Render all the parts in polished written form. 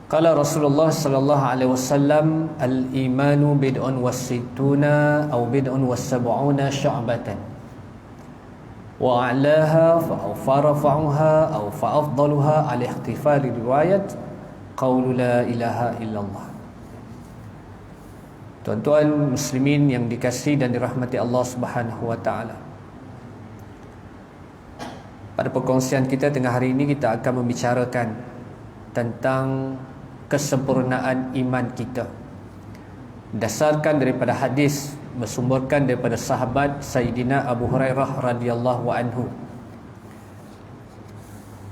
Qala Rasulullah sallallahu alaihi wasallam, al-imanu bid'un was-sittuna aw bid'un was-sab'una syu'batan wa a'laha fa rafa'uha aw fa afdaluha ala ihtifali riwayat qaulu la ilaha illallah. Tuan-tuan muslimin yang dikasihi dan dirahmati Allah Subhanahu wa taala. Pada perkongsian kita tengah hari ini, kita akan membicarakan tentang kesempurnaan iman kita dasarkan daripada hadis bersumberkan daripada sahabat Sayyidina Abu Hurairah radhiyallahu anhu.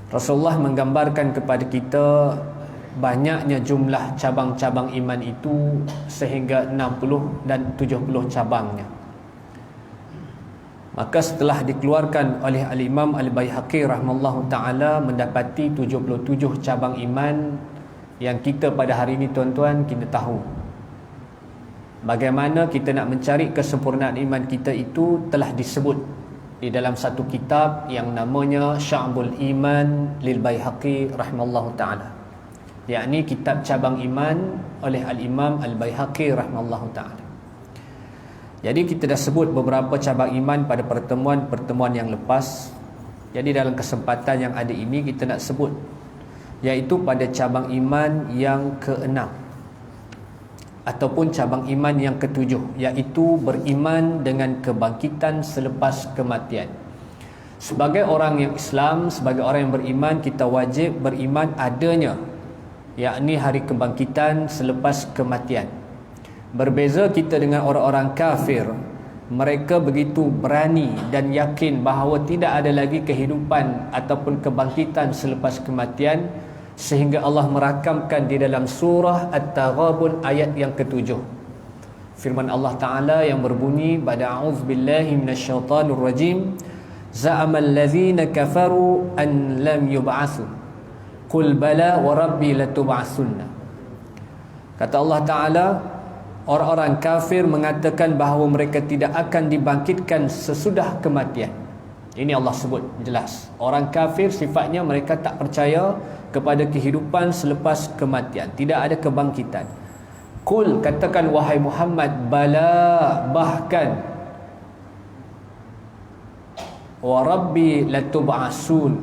Rasulullah menggambarkan kepada kita banyaknya jumlah cabang-cabang iman itu sehingga 60 dan 70 cabangnya. Maka setelah dikeluarkan oleh Al-Imam Al-Baihaqi rahimahullahu ta'ala mendapati 77 cabang iman yang kita pada hari ini, tuan-tuan, kita tahu bagaimana kita nak mencari kesempurnaan iman kita itu telah disebut di dalam satu kitab yang namanya Sya'bul Iman lil Baihaqi rahimahullahu ta'ala, yakni kitab cabang iman oleh Al-Imam Al-Baihaqi rahimahullahu ta'ala. Jadi kita dah sebut beberapa cabang iman pada pertemuan-pertemuan yang lepas. Jadi dalam kesempatan yang ada ini kita nak sebut, iaitu pada cabang iman yang ke-6 ataupun cabang iman yang ke-7, iaitu beriman dengan kebangkitan selepas kematian. Sebagai orang yang Islam, sebagai orang yang beriman, kita wajib beriman adanya, yakni hari kebangkitan selepas kematian. Berbeza kita dengan orang-orang kafir. Mereka begitu berani dan yakin bahawa tidak ada lagi kehidupan ataupun kebangkitan selepas kematian, sehingga Allah merakamkan di dalam surah At-Taghabun ayat yang ke-7. Firman Allah Ta'ala yang berbunyi, pada a'udzubillahi minasyaitanir rajim, za'amal ladzina kafaru an lam yub'atsu qul bala wa rabbi latub'atsunna. Kata Allah Ta'ala, orang-orang kafir mengatakan bahawa mereka tidak akan dibangkitkan sesudah kematian. Ini Allah sebut jelas. Orang kafir sifatnya mereka tak percaya kepada kehidupan selepas kematian. Tidak ada kebangkitan. Qul, katakan wahai Muhammad, bala, bahkan wa rabbi latub'asun,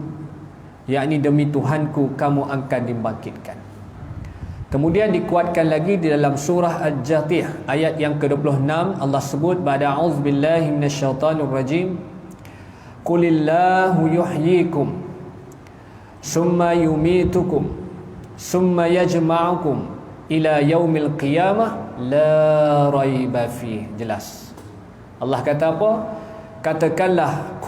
yakni demi Tuhanku kamu akan dibangkitkan. Kemudian dikuatkan lagi di dalam surah Al-Jathiyah ayat yang ke-26, Allah sebut pada a'udzubillahi minasyaitanir rajim, qulillahu yuhyikum summa yumitukum summa yajma'ukum ila yaumil qiyamah la raiba fih. Jelas Allah kata apa? Katakanlah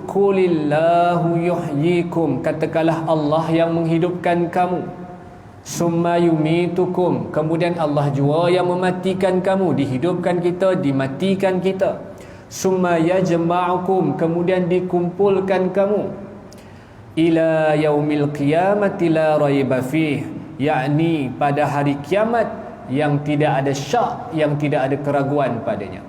qulillahu yuhyikum, katakanlah Allah yang menghidupkan kamu, summa yumitukum, kemudian Allah jua yang mematikan kamu, dihidupkan kita, dimatikan kita. Summa yajma'ukum, kemudian dikumpulkan kamu, ila yaumil qiyamati la raiba fih, yakni pada hari kiamat yang tidak ada syak, yang tidak ada keraguan padanya.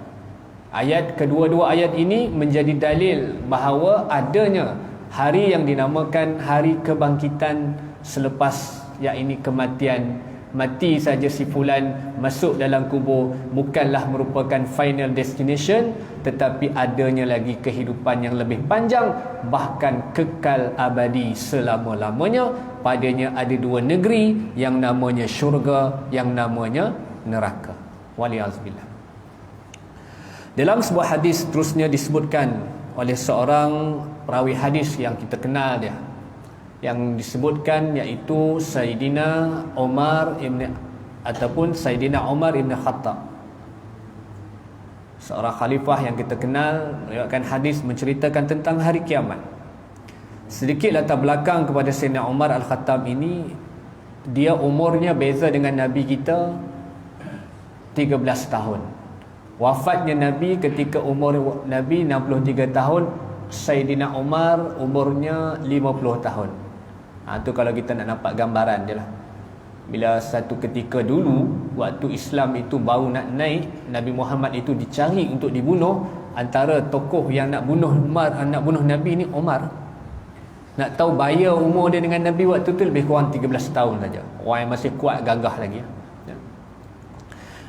Ayat kedua-dua ayat ini menjadi dalil bahawa adanya hari yang dinamakan hari kebangkitan selepas, yakni kematian. Mati saja si fulan, masuk dalam kubur, bukanlah merupakan final destination, tetapi adanya lagi kehidupan yang lebih panjang, bahkan kekal abadi selama-lamanya. Padanya ada dua negeri, yang namanya syurga, yang namanya neraka. Waliyazubillah. Dalam sebuah hadis terusnya disebutkan oleh seorang perawi hadis yang kita kenal dia, yang disebutkan iaitu Sayyidina Umar ibn Khattab, seorang khalifah yang kita kenal, meriwayatkan hadis menceritakan tentang hari kiamat. Sedikit latar belakang kepada Sayyidina Umar Al-Khattab ini, dia umurnya beza dengan Nabi kita 13 tahun. Wafatnya Nabi ketika umur Nabi 63 tahun, Sayyidina Umar umurnya 50 tahun. Itu kalau kita nak nampak gambaran dia lah. Bila satu ketika dulu, waktu Islam itu baru nak naik, Nabi Muhammad itu dicari untuk dibunuh. Antara tokoh yang nak bunuh Nabi ni Umar. Nak tahu bayar umur dia dengan Nabi waktu tu lebih kurang 13 tahun saja. Orang yang masih kuat gagah lagi.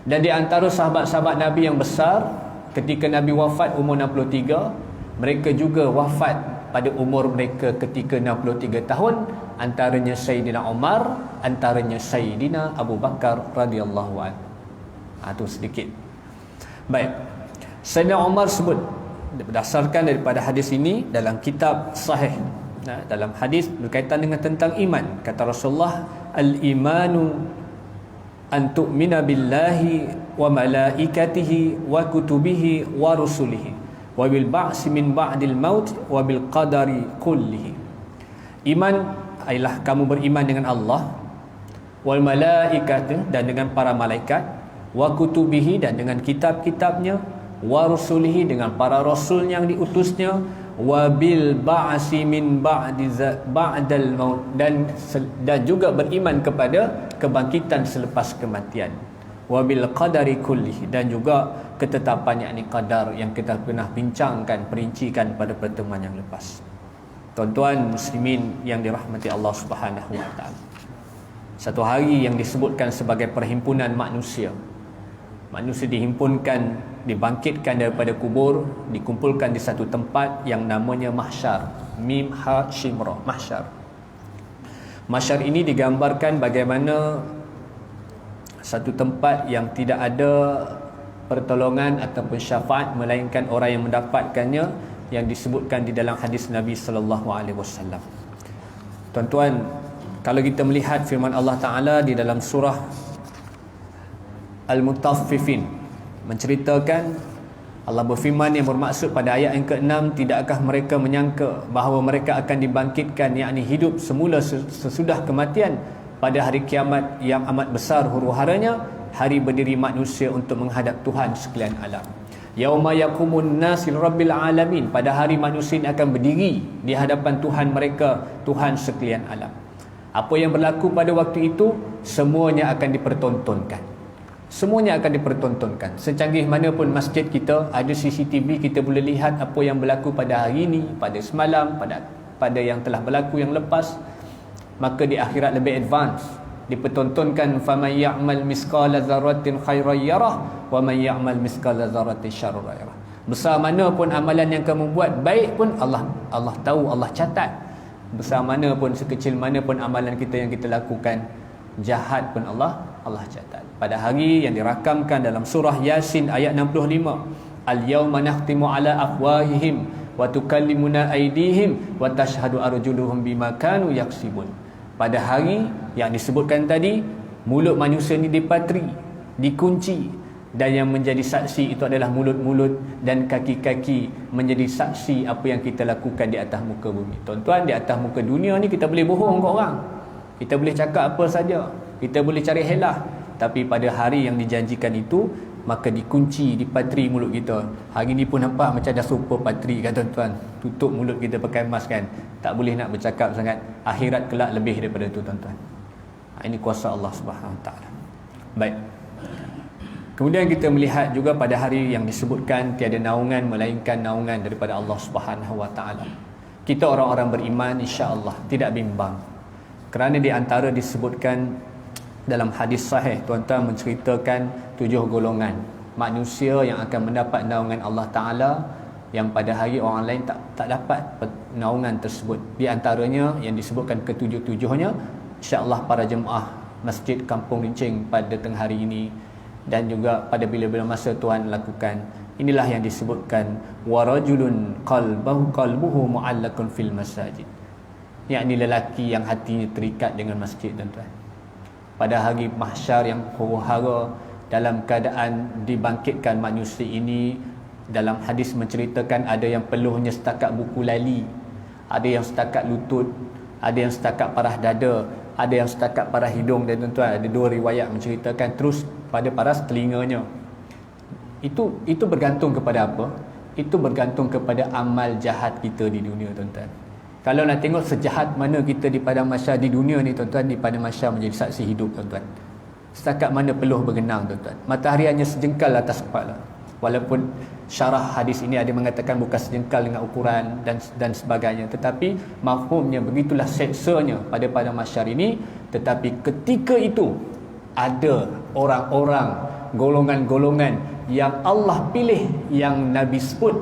Dan di antara sahabat-sahabat Nabi yang besar, ketika Nabi wafat umur 63, mereka juga wafat pada umur mereka ketika 63 tahun. Antaranya Sayyidina Umar, antaranya Sayyidina Abu Bakar radhiyallahu anhu. Itu sedikit. Baik. Sayyidina Umar sebut berdasarkan daripada hadis ini dalam kitab sahih. Dalam hadis berkaitan dengan tentang iman, kata Rasulullah, al-imanu an tu'mina billahi wa malaikatihi wa kutubihi wa rusulihi wa bil ba'si min ba'dil maut wa bil qadari kullihi. Iman ialah kamu beriman dengan Allah, wal malaikat, dan dengan para malaikat, wa kutubihi, dan dengan kitab-kitabnya, wa rusulihi, dengan para rasul yang diutusnya, wa bil ba'si min ba'dal maut, dan juga beriman kepada kebangkitan selepas kematian, wa bil qadari kullihi, dan juga ketetapan yakni qadar yang kita pernah bincangkan, perincikan pada pertemuan yang lepas. Tuan-tuan muslimin yang dirahmati Allah Subhanahu wa taala, satu hari yang disebutkan sebagai perhimpunan manusia. Manusia dihimpunkan, dibangkitkan daripada kubur, dikumpulkan di satu tempat yang namanya mahsyar. Mim ha shim ra, mahsyar. Mahsyar ini digambarkan bagaimana satu tempat yang tidak ada pertolongan ataupun syafaat melainkan orang yang mendapatkannya, yang disebutkan di dalam hadis Nabi sallallahu alaihi wasallam. Tuan-tuan, kalau kita melihat firman Allah Taala di dalam surah Al-Mutaffifin, menceritakan, Allah berfirman yang bermaksud pada ayat yang ke-6, tidakkah mereka menyangka bahawa mereka akan dibangkitkan, yakni hidup semula sesudah kematian, pada hari kiamat yang amat besar huru-haranya, hari berdiri manusia untuk menghadap Tuhan sekalian alam. Yauma yaqumun nas lirabbil alamin, pada hari manusia ini akan berdiri di hadapan Tuhan mereka, Tuhan sekalian alam. Apa yang berlaku pada waktu itu semuanya akan dipertontonkan. Semuanya akan dipertontonkan. Secanggih mana pun masjid kita ada CCTV, kita boleh lihat apa yang berlaku pada hari ini, pada semalam, pada yang telah berlaku yang lepas. Maka di akhirat lebih advance, dipertontonkan, faman ya'mal misqala dzarratin khairan yarah wa man ya'mal misqala dzarratin syarran yarah. Besar mana pun amalan yang kamu buat, baik pun Allah tahu, Allah catat. Besar mana pun, sekecil mana pun amalan kita yang kita lakukan, jahat pun Allah catat. Pada hari yang dirakamkan dalam surah Yasin ayat 65, al-yawma nakhtimu ala afwahihim wa tukallimuna aydihim wa tashhadu arjuluhum bima kanu yaksibun. Pada hari yang disebutkan tadi, mulut manusia ini dipatri, dikunci, dan yang menjadi saksi itu adalah mulut-mulut dan kaki-kaki menjadi saksi apa yang kita lakukan di atas muka bumi. Tuan-tuan, di atas muka dunia ni kita boleh bohong kat orang, kita boleh cakap apa saja, kita boleh cari helah, tapi pada hari yang dijanjikan itu, maka dikunci, dipatri mulut kita. Hari ni pun nampak macam dah super patri kan tuan-tuan, tutup mulut kita pakai mask kan, tak boleh nak bercakap sangat. Akhirat kelak lebih daripada itu tuan-tuan. Ini kuasa Allah Subhanahu Wa Taala. Baik. Kemudian kita melihat juga pada hari yang disebutkan tiada naungan melainkan naungan daripada Allah Subhanahu Wa Taala. Kita orang-orang beriman insya-Allah tidak bimbang. Kerana di antara disebutkan dalam hadis sahih, tuan-tuan, menceritakan 7 golongan manusia yang akan mendapat naungan Allah Ta'ala, yang pada hari orang lain tak dapat naungan tersebut. Di antaranya yang disebutkan ke-7-7-nya, insya-Allah para jemaah Masjid Kampung Rincing pada tengah hari ini, dan juga pada bila-bila masa Tuhan lakukan. Inilah yang disebutkan, warajulun qalbuhu mu'allaqun fil masajid, yakni lelaki yang hatinya terikat dengan masjid tuan-tuan. Pada hari mahsyar yang huru-hara, dalam keadaan dibangkitkan manusia ini, dalam hadis menceritakan ada yang peluhnya setakat buku lali, ada yang setakat lutut, ada yang setakat parah dada, ada yang setakat parah hidung, dan tuan-tuan ada 2 riwayat menceritakan terus pada paras telinganya. Itu bergantung kepada apa? Itu bergantung kepada amal jahat kita di dunia tuan-tuan. Kalau nak tengok sejahat mana kita di padang mahsyar di dunia ni tuan-tuan, di padang mahsyar menjadi saksi hidup tuan-tuan. Setakat mana peluh bergenang tuan-tuan. Matahari hanya sejengkal atas kepala. Walaupun syarah hadis ini ada mengatakan bukan sejengkal dengan ukuran dan sebagainya, tetapi mafhumnya begitulah seksanya pada padang mahsyar ini. Tetapi ketika itu ada orang-orang, golongan-golongan yang Allah pilih, yang Nabi sebut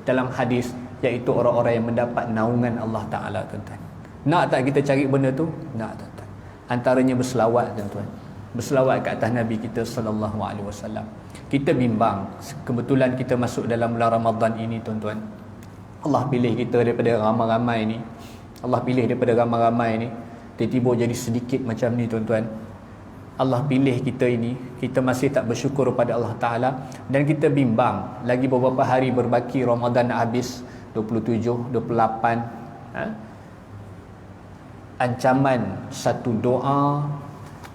dalam hadis, iaitu orang-orang yang mendapat naungan Allah Ta'ala, tuan-tuan. Nak tak kita cari benda tu? Nak, tuan-tuan. Antaranya berselawat, tuan-tuan. Berselawat ke atas Nabi kita sallallahu alaihi wasallam. Kita bimbang, kebetulan kita masuk dalam bulan Ramadan ini, tuan-tuan. Allah pilih kita daripada ramai-ramai ni. Allah pilih daripada ramai-ramai ni. Tiba-tiba jadi sedikit macam ni, tuan-tuan. Allah pilih kita ini, kita masih tak bersyukur pada Allah Ta'ala, dan kita bimbang, lagi beberapa hari berbaki Ramadan nak habis, 27, 28. Ancaman satu doa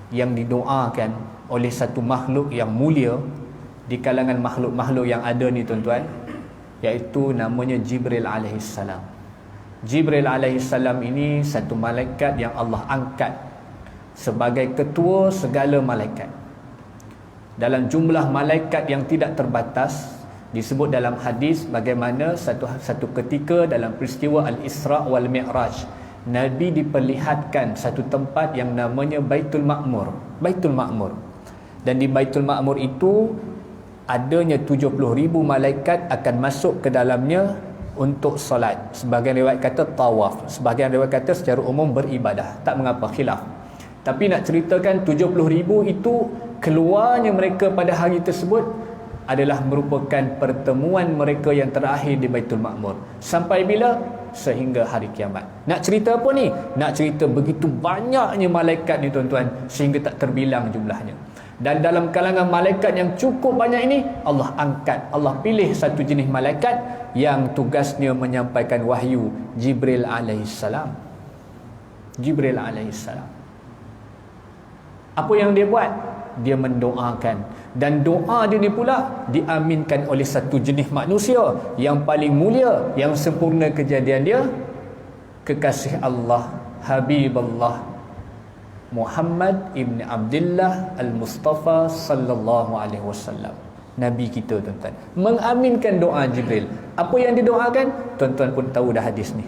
yang didoakan oleh satu makhluk yang mulia di kalangan makhluk-makhluk yang ada ni, tuan-tuan, iaitu namanya Jibril alaihissalam. Jibril alaihissalam ini satu malaikat yang Allah angkat sebagai ketua segala malaikat. Dalam jumlah malaikat yang tidak terbatas, disebut dalam hadis bagaimana satu ketika dalam peristiwa Al-Isra' wal Mi'raj, Nabi diperlihatkan satu tempat yang namanya Baitul Ma'mur. Baitul Ma'mur. Dan di Baitul Ma'mur itu adanya 70,000 malaikat akan masuk ke dalamnya untuk solat. Sebagian riwayat kata tawaf, sebagian riwayat kata secara umum beribadah. Tak mengapa, khilaf. Tapi nak ceritakan 70,000 itu keluarnya mereka pada hari tersebut adalah merupakan pertemuan mereka yang terakhir di Baitul Ma'mur. Sampai bila? Sehingga hari kiamat. Nak cerita apa ni? Nak cerita begitu banyaknya malaikat ni, tuan-tuan, sehingga tak terbilang jumlahnya. Dan dalam kalangan malaikat yang cukup banyak ini, Allah angkat, Allah pilih satu jenis malaikat yang tugasnya menyampaikan wahyu, Jibril alaihissalam. Jibril alaihissalam. Apa yang dia buat? Dia mendoakan, dan doa dia ni pula diaminkan oleh satu jenis manusia yang paling mulia, yang sempurna kejadian dia, kekasih Allah, Habibullah Muhammad ibn Abdullah Al-Mustafa sallallahu alaihi wasallam, Nabi kita, tuan-tuan, mengaminkan doa Jibril. Apa yang didoakan? Tuan-tuan pun tahu dah hadis ni.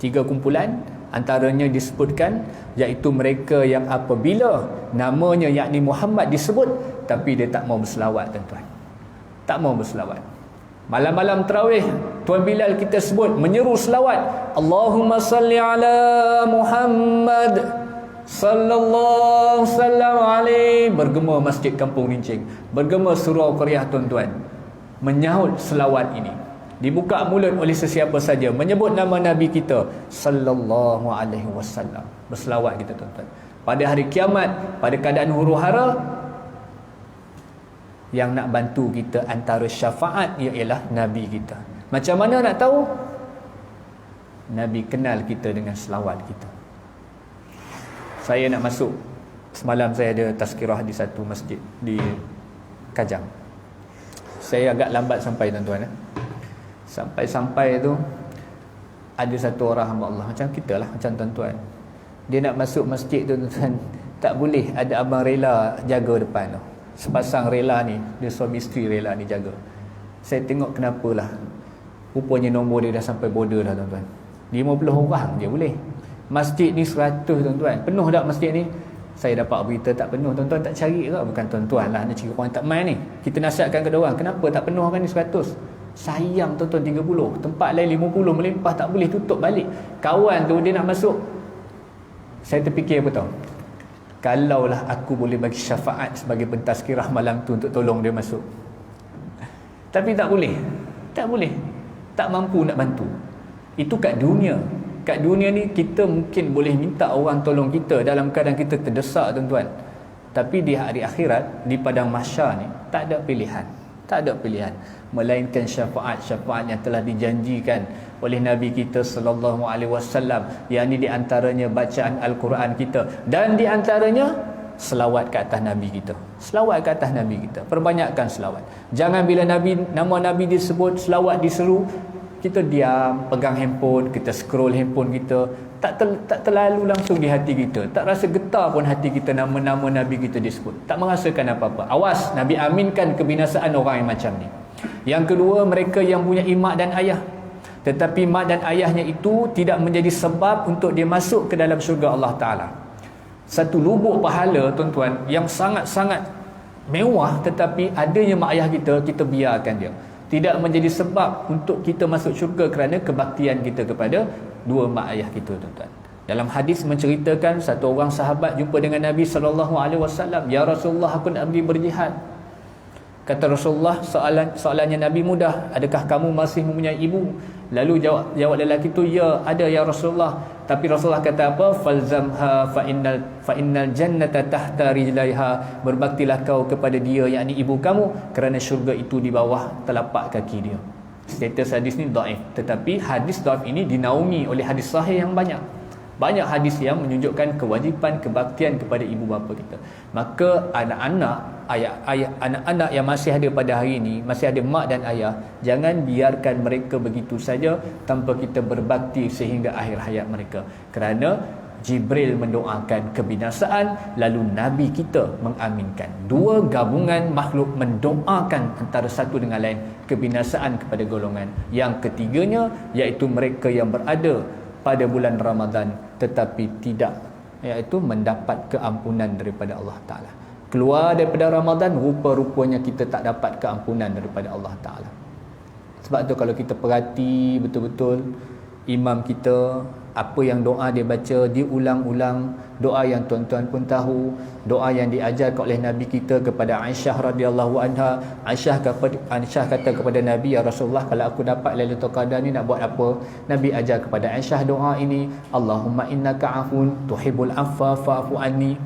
3 kumpulan, antaranya disebutkan, iaitu mereka yang apabila namanya yakni Muhammad disebut, tapi dia tak mau berselawat, tuan-tuan. Tak mau berselawat. Malam-malam tarawih, Tuan Bilal kita sebut, menyeru selawat, Allahumma salli ala Muhammad sallallahu sallam alaihi. Bergema masjid Kampung Rincing, bergema surau Qaryah, tuan-tuan, menyahut selawat ini. Dibuka mulut oleh sesiapa saja menyebut nama Nabi kita sallallahu alaihi wasallam. Berselawat kita, tuan-tuan. Pada hari kiamat, pada keadaan huru-hara, yang nak bantu kita antara syafaat ialah Nabi kita. Macam mana nak tahu? Nabi kenal kita dengan selawat kita. Saya nak masuk, semalam saya ada tazkirah di satu masjid di Kajang. Saya agak lambat sampai, tuan-tuan. Sampai-sampai tu ada satu orang hamba Allah, macam kita lah, macam tuan-tuan. Dia nak masuk masjid tu, tuan-tuan, tak boleh ada abang rela jaga depan tu. Sepasang rela ni, dia suami isteri rela ni jaga. Saya tengok kenapalah, rupanya nombor dia dah sampai border dah, tuan-tuan. 50 orang je boleh. Masjid ni 100, tuan-tuan. Penuh tak masjid ni? Saya dapat berita tak penuh, tuan-tuan. Tak cari ke? Bukan tuan-tuan lah, nak cari orang tak main ni. Kita nasihatkan ke orang, kenapa tak penuh kan ni 100? Sayang, tuan-tuan, 30. Tempat lain 50 melimpah, tak boleh tutup balik. Kawan tu dia nak masuk. Saya terfikir apa tau? Kalaulah aku boleh bagi syafaat sebagai pentazkirah malam tu untuk tolong dia masuk. Tapi tak boleh. Tak boleh. Tak mampu nak bantu. Itu kat dunia. Kat dunia ni kita mungkin boleh minta orang tolong kita dalam keadaan kita terdesak, tuan-tuan. Tapi di hari akhirat, di padang mahsyar ni, tak ada pilihan. Tak ada pilihan melainkan syafaat-syafaat yang telah dijanjikan oleh Nabi kita sallallahu alaihi wasallam, yakni di antaranya bacaan Al-Quran kita, dan di antaranya selawat ke atas Nabi kita. Selawat ke atas Nabi kita. Perbanyakkan selawat. Jangan bila nama Nabi disebut, selawat diseru, kita diam, pegang handphone, kita scroll handphone kita, tak terlalu langsung di hati kita, tak rasa getar pun hati kita nama-nama Nabi kita disebut, tak merasakan apa-apa. Awas, Nabi aminkan kebinasaan orang yang macam ni. Yang kedua, mereka yang punya mak dan ayah, tetapi mak dan ayahnya itu tidak menjadi sebab untuk dia masuk ke dalam syurga Allah Ta'ala. Satu lubuk pahala tuan-tuan yang sangat-sangat mewah, tetapi adanya mak ayah kita, kita biarkan dia, tidak menjadi sebab untuk kita masuk syurga kerana kebaktian kita kepada dua mak ayah kita, tuan-tuan. Dalam hadis menceritakan satu orang sahabat jumpa dengan Nabi SAW. Ya Rasulullah, aku nak pergi berjihad. Kata Rasulullah, soalannya Nabi mudah, adakah kamu masih mempunyai ibu? Lalu jawab lelaki itu, ya ada ya Rasulullah. Tapi Rasulullah kata apa? Falzamha fa innal jannata tahta rijlaiha. Berbaktilah kau kepada dia, yakni ibu kamu, kerana syurga itu di bawah telapak kaki dia. Status hadis ni dhaif, tetapi hadis dhaif ini dinaungi oleh hadis sahih yang banyak. Banyak hadis yang menunjukkan kewajipan kebaktian kepada ibu bapa kita. Maka anak-anak anak-anak yang masih ada pada hari ini, masih ada mak dan ayah, jangan biarkan mereka begitu saja tanpa kita berbakti sehingga akhir hayat mereka. Kerana Jibril mendoakan kebinasaan, lalu Nabi kita mengaminkan. Dua gabungan makhluk mendoakan antara satu dengan lain kebinasaan kepada golongan. Yang ketiganya iaitu mereka yang berada pada bulan Ramadan tetapi tidak, iaitu mendapat keampunan daripada Allah Ta'ala. Keluar daripada Ramadan, rupa-rupanya kita tak dapat keampunan daripada Allah Ta'ala. Sebab tu kalau kita perhati betul-betul imam kita, apa yang doa dia baca diulang-ulang, doa yang tuan-tuan pun tahu, doa yang diajarkan oleh Nabi kita kepada Aisyah radhiyallahu anha. Aisyah kata kepada Nabi, ya Rasulullah, kalau aku dapat Lailatul Qadar ni nak buat apa? Nabi ajar kepada Aisyah doa ini, Allahumma innaka afun tuhibbul afwa fa'fu anni.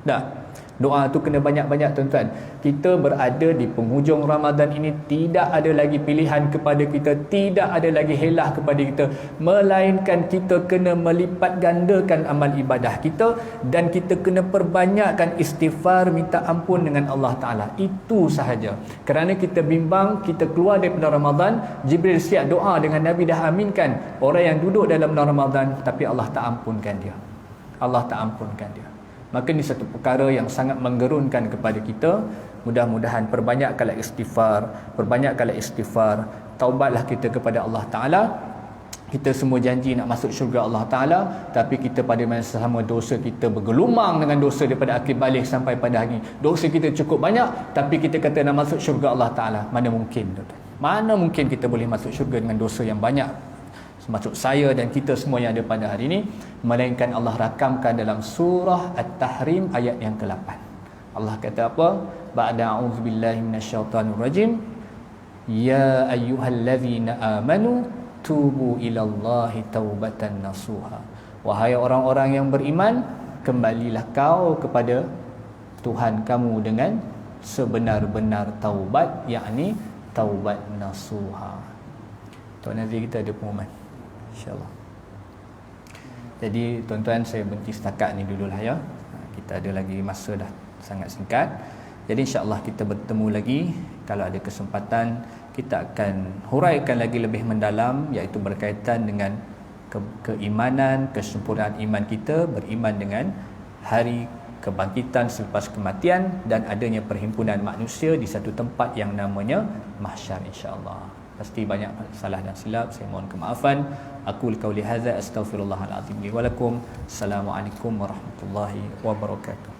Dah. Doa tu kena banyak-banyak, tuan-tuan. Kita berada di penghujung Ramadan ini, tidak ada lagi pilihan kepada kita, tidak ada lagi helah kepada kita, melainkan kita kena melipat gandakan amal ibadah kita, dan kita kena perbanyakkan istighfar, minta ampun dengan Allah Ta'ala. Itu sahaja. Kerana kita bimbang, kita keluar daripada Ramadan, Jibril siap doa dengan Nabi dah aminkan, orang yang duduk dalam Ramadan tapi Allah tak ampunkan dia. Allah tak ampunkan dia. Maka ini satu perkara yang sangat menggerunkan kepada kita. Mudah-mudahan perbanyakkanlah istighfar, taubatlah kita kepada Allah Ta'ala. Kita semua janji nak masuk syurga Allah Ta'ala, tapi kita pada masa sama dosa kita bergelumang dengan dosa daripada akhir balik sampai pada hari. Dosa kita cukup banyak, tapi kita kata nak masuk syurga Allah Ta'ala. Mana mungkin? Mana mungkin kita boleh masuk syurga dengan dosa yang banyak? Termasuk saya dan kita semua yang ada pada hari ini, melainkan Allah rakamkan dalam surah At-Tahrim ayat yang ke-8. Allah kata apa? Ba'da a'udzubillahi minasyaitanir rajim. Ya ayyuhallazina amanu tubu ilallahi taubatan nasuha. Wahai orang-orang yang beriman, kembalilah kau kepada Tuhan kamu dengan sebenar-benar taubat, yakni taubat nasuha. Tuan Nazir, kita ada pengumuman, InsyaAllah. Jadi tuan-tuan, saya berhenti setakat ni dululah ya. Kita ada lagi masa dah sangat singkat. Jadi insyaAllah kita bertemu lagi. Kalau ada kesempatan, kita akan huraikan lagi lebih mendalam, iaitu berkaitan dengan keimanan, kesempurnaan iman kita, beriman dengan hari kebangkitan selepas kematian, dan adanya perhimpunan manusia di satu tempat yang namanya mahsyar, insyaAllah. Pasti banyak salah dan silap, saya mohon kemaafan. Aqul qauli hadza astaghfirullahalazim li wa lakum. Assalamualaikum warahmatullahi wabarakatuh.